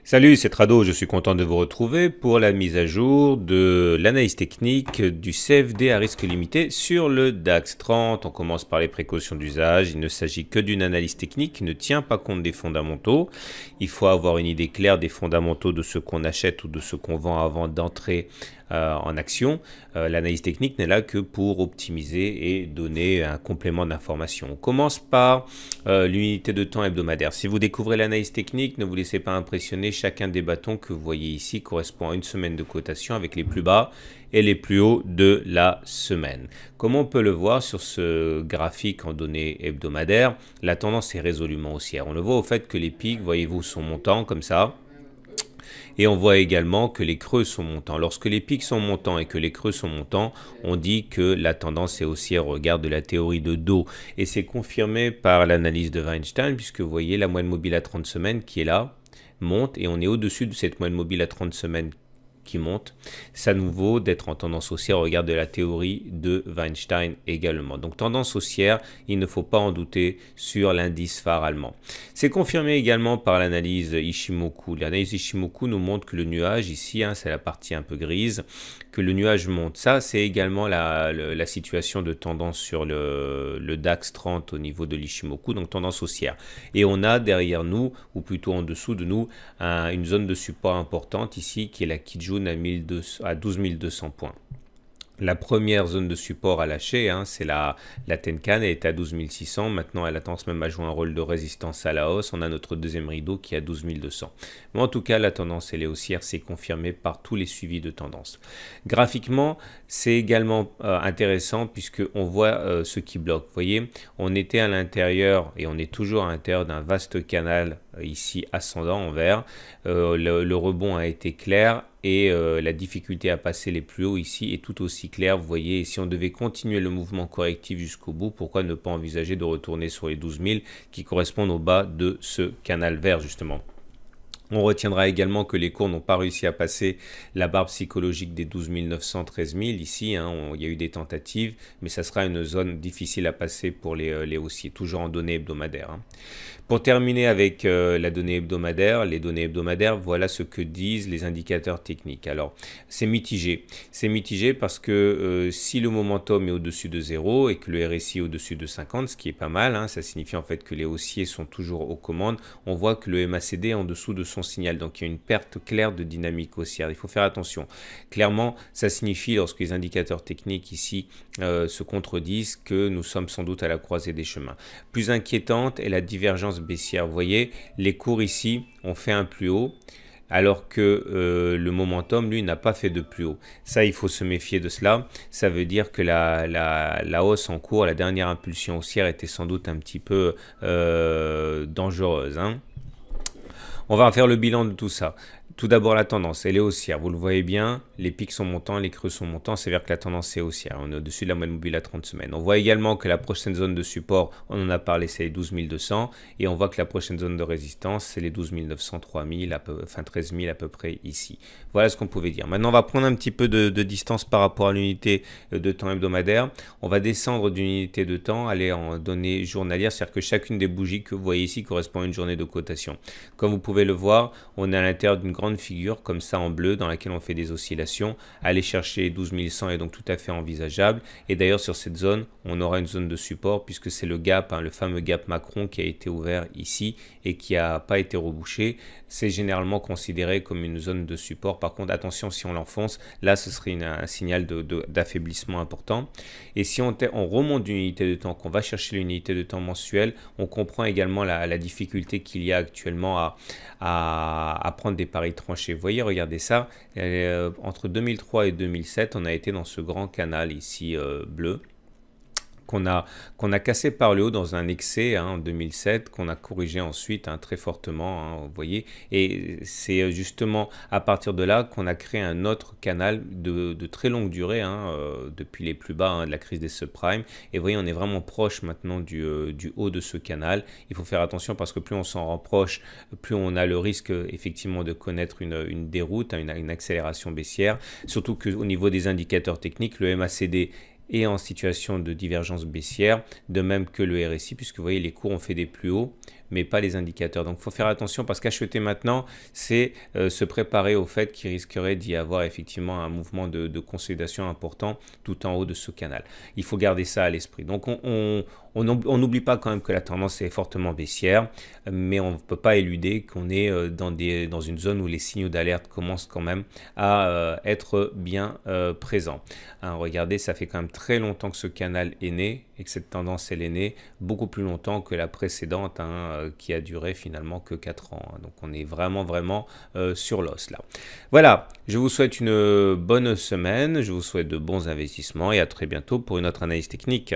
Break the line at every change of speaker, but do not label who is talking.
Salut, c'est Trado, je suis content de vous retrouver pour la mise à jour de l'analyse technique du CFD à risque limité sur le DAX 30. On commence par les précautions d'usage. Il ne s'agit que d'une analyse technique qui ne tient pas compte des fondamentaux. Il faut avoir une idée claire des fondamentaux de ce qu'on achète ou de ce qu'on vend avant d'entrer en action. L'analyse technique n'est là que pour optimiser et donner un complément d'information. On commence par l'unité de temps hebdomadaire. Si vous découvrez l'analyse technique, ne vous laissez pas impressionner. Chacun des bâtons que vous voyez ici correspond à une semaine de cotation avec les plus bas et les plus hauts de la semaine. Comme on peut le voir sur ce graphique en données hebdomadaires, la tendance est résolument haussière. On le voit au fait que les pics, voyez-vous, sont montants comme ça. Et on voit également que les creux sont montants. Lorsque les pics sont montants et que les creux sont montants, on dit que la tendance est haussière au regard de la théorie de dos. Et c'est confirmé par l'analyse de Weinstein, puisque vous voyez la moyenne mobile à 30 semaines qui est là, monte, et on est au-dessus de cette moyenne mobile à 30 semaines qui monte. Ça nous vaut d'être en tendance haussière au regard de la théorie de Weinstein également. Donc tendance haussière, il ne faut pas en douter sur l'indice phare allemand. C'est confirmé également par l'analyse Ishimoku. L'analyse Ishimoku nous montre que le nuage ici, c'est la partie un peu grise, que le nuage monte. Ça, c'est également la situation de tendance sur le DAX 30 au niveau de l'Ishimoku, donc tendance haussière. Et on a derrière nous, ou plutôt en dessous de nous, une zone de support importante ici, qui est la Kijun à 12 200 points. La première zone de support à lâcher, c'est la Tenkan, elle est à 12 600. Maintenant, elle a tendance même à jouer un rôle de résistance à la hausse. On a notre deuxième rideau qui est à 12 200. Mais en tout cas, la tendance, elle est haussière, c'est confirmé par tous les suivis de tendance. Graphiquement, c'est également intéressant puisqu'on voit ce qui bloque. Vous voyez, on était à l'intérieur et on est toujours à l'intérieur d'un vaste canal ici ascendant en vert. Le rebond a été clair. Et la difficulté à passer les plus hauts ici est tout aussi claire. Vous voyez, si on devait continuer le mouvement correctif jusqu'au bout, pourquoi ne pas envisager de retourner sur les 12 000 qui correspondent au bas de ce canal vert justement. On retiendra également que les cours n'ont pas réussi à passer la barre psychologique des 12 900, 13 000. Ici, il y a eu des tentatives, mais ça sera une zone difficile à passer pour les haussiers, toujours en données hebdomadaires. Pour terminer avec la donnée hebdomadaire, les données hebdomadaires, voilà ce que disent les indicateurs techniques. Alors, c'est mitigé. C'est mitigé parce que si le momentum est au-dessus de 0 et que le RSI est au-dessus de 50, ce qui est pas mal, ça signifie en fait que les haussiers sont toujours aux commandes, on voit que le MACD est en dessous de son signal. Donc, il y a une perte claire de dynamique haussière. Il faut faire attention. Clairement, ça signifie, lorsque les indicateurs techniques ici se contredisent, que nous sommes sans doute à la croisée des chemins. Plus inquiétante est la divergence baissière. Vous voyez, les cours ici ont fait un plus haut, alors que le momentum, lui, n'a pas fait de plus haut. Ça, il faut se méfier de cela. Ça veut dire que la hausse en cours, la dernière impulsion haussière était sans doute un petit peu dangereuse. On va faire le bilan de tout ça. Tout d'abord, la tendance, elle est haussière. Vous le voyez bien, les pics sont montants, les creux sont montants. Ça veut dire que la tendance est haussière. On est au-dessus de la moyenne mobile à 30 semaines. On voit également que la prochaine zone de support, on en a parlé, c'est les 12 200. Et on voit que la prochaine zone de résistance, c'est les 12 900, 3 000, enfin 13 000 à peu près ici. Voilà ce qu'on pouvait dire. Maintenant, on va prendre un petit peu de distance par rapport à l'unité de temps hebdomadaire. On va descendre d'une unité de temps, aller en données journalières. C'est-à-dire que chacune des bougies que vous voyez ici correspond à une journée de cotation. Comme vous pouvez le voir, on est à l'intérieur d'une grande figure comme ça en bleu dans laquelle on fait des oscillations. Aller chercher 12 100 est donc tout à fait envisageable. Et d'ailleurs sur cette zone, on aura une zone de support puisque c'est le gap, le fameux gap Macron qui a été ouvert ici et qui n'a pas été rebouché. C'est généralement considéré comme une zone de support. Par contre, attention, si on l'enfonce, là ce serait un signal d'affaiblissement important. Et si on remonte d'une unité de temps, qu'on va chercher l'unité de temps mensuelle, on comprend également la difficulté qu'il y a actuellement à prendre des paris tranchés. Vous voyez, regardez ça, entre 2003 et 2007, on a été dans ce grand canal ici bleu, qu'on a cassé par le haut dans un excès en 2007, qu'on a corrigé ensuite très fortement, vous voyez. Et c'est justement à partir de là qu'on a créé un autre canal de très longue durée, depuis les plus bas de la crise des subprimes. Et vous voyez, on est vraiment proche maintenant du haut de ce canal. Il faut faire attention parce que plus on s'en rapproche, plus on a le risque effectivement de connaître une déroute, une accélération baissière. Surtout qu'au niveau des indicateurs techniques, le MACD et en situation de divergence baissière, de même que le RSI, puisque vous voyez les cours ont fait des plus hauts, mais pas les indicateurs. Donc il faut faire attention parce qu'acheter maintenant, c'est se préparer au fait qu'il risquerait d'y avoir effectivement un mouvement de consolidation important tout en haut de ce canal. Il faut garder ça à l'esprit. Donc on n'oublie pas quand même que la tendance est fortement baissière, mais on ne peut pas éluder qu'on est dans une zone où les signaux d'alerte commencent quand même à être bien présents. Hein, regardez, ça fait quand même très longtemps que ce canal est né et que cette tendance elle est née, beaucoup plus longtemps que la précédente qui a duré finalement que 4 ans. Hein. Donc on est vraiment sur l'os là. Voilà, je vous souhaite une bonne semaine, je vous souhaite de bons investissements et à très bientôt pour une autre analyse technique.